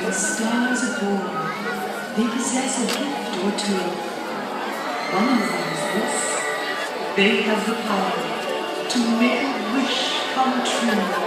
When stars are born, they possess a gift or two. One of them is this. They have the power to make a wish come true.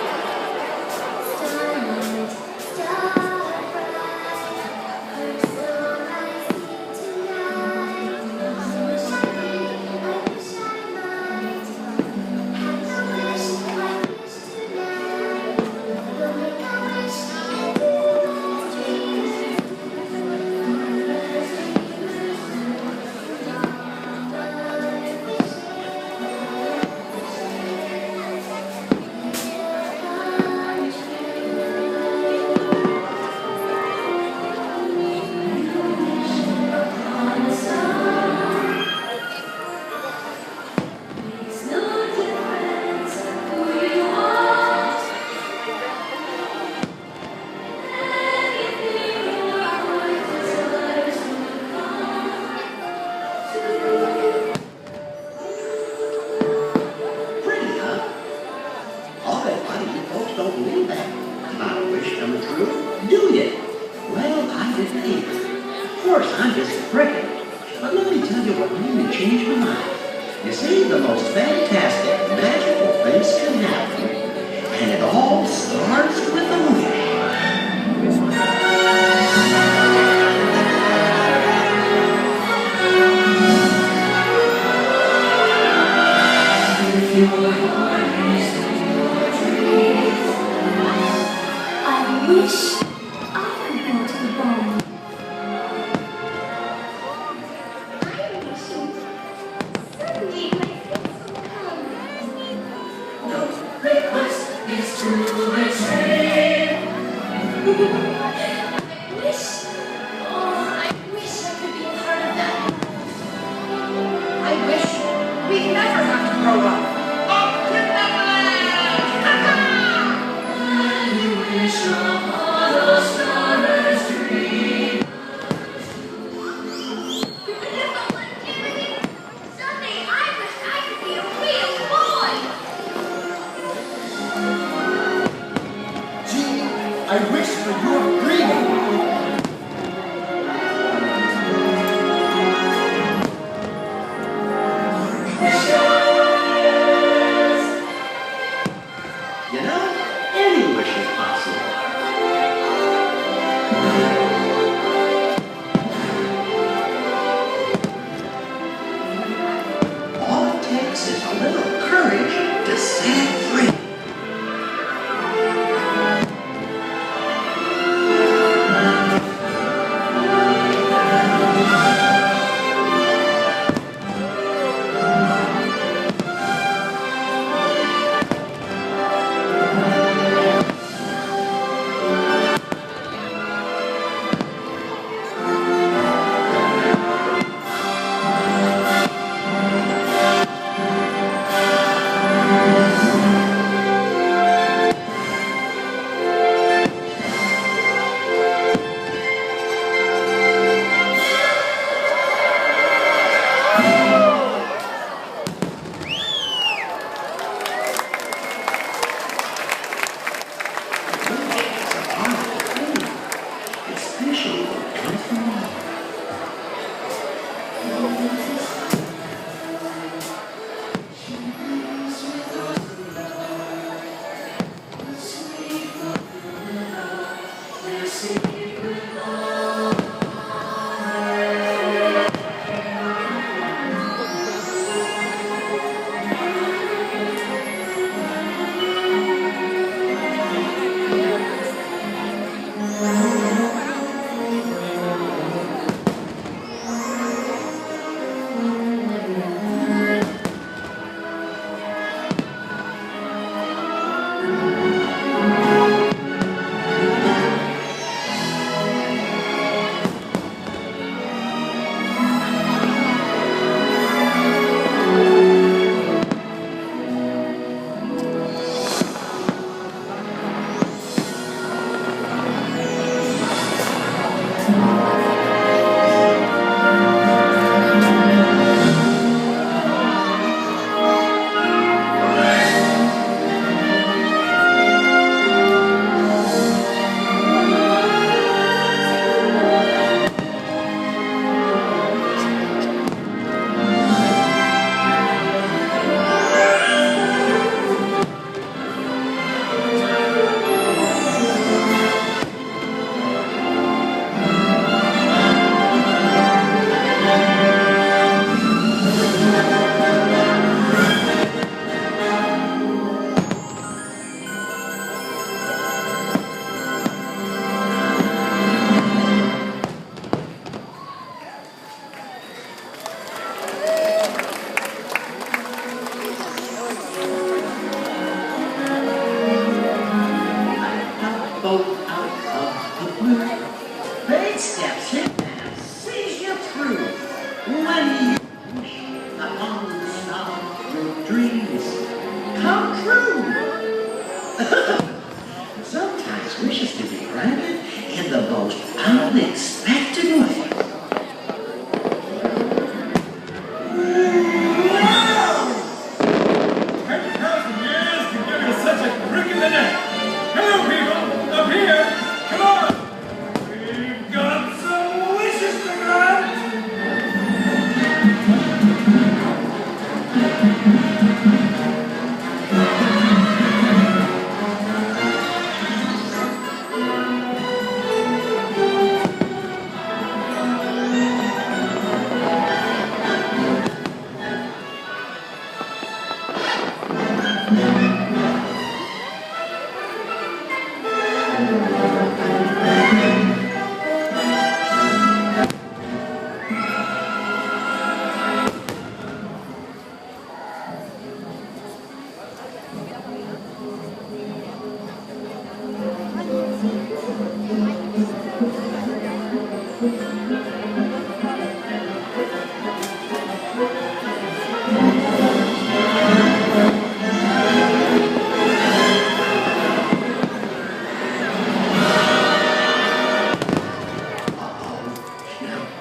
I'm just a cricket. But let me tell you what really changed my mind. You see, the most fantastic, magical things can happen. And it all starts with a wish. If your heart is your dreams, I wish I could go to the bone. I wish for your freedom. You know, any wish is possible. All it takes is a little courage to set free.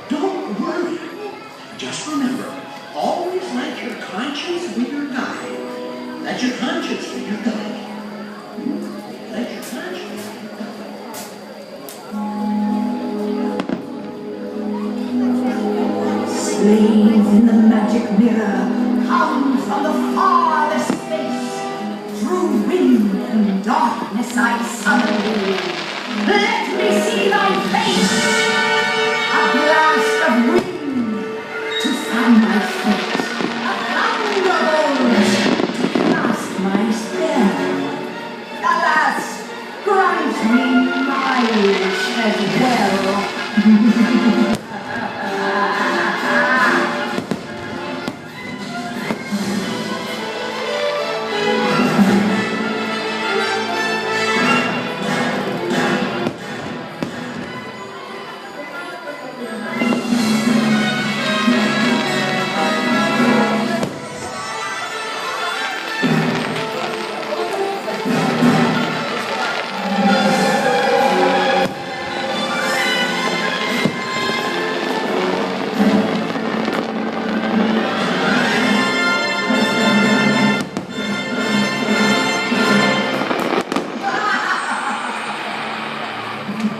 Don't worry. Just remember, always let your conscience be your guide. Let your conscience be your guide. Let your conscience be your guide. Slaves in the magic mirror come from the farthest space. Through wind and darkness I summon thee. Let me see thy face. A blast of wind to fan my fate. A thunderbolt to cast my spell. Alas, grant me my wish as well.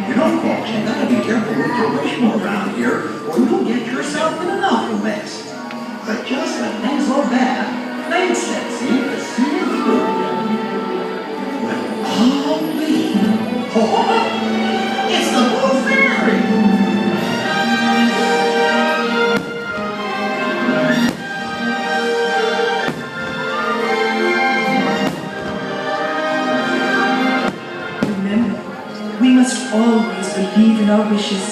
You know, folks, you gotta be careful with your wishing around here, or you'll get yourself in an awful mess. But just when things go bad, fate steps in to see it through. Well, golly! Oh, it's the Blue Fairy! Remember, we must always believe in our wishes,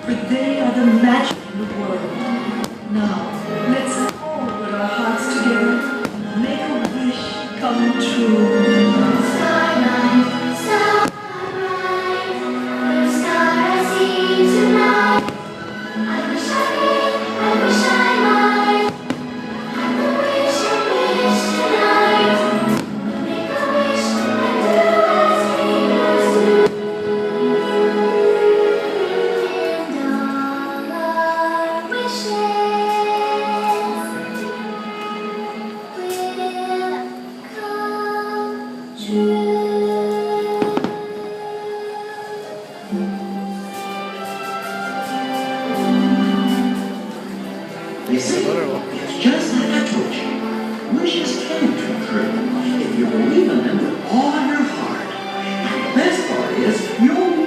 for they are the magic in the world. Now, let's all put our hearts together, make a wish come true. Starlight, starlight, the star I see tonight. I wish I might. I will wish and wish tonight. Make a wish and do as dreamers do. And all our wishes will come true. You see, it's just like I told you. Wishes can come true if you believe in them with all your heart. And the best part is, you'll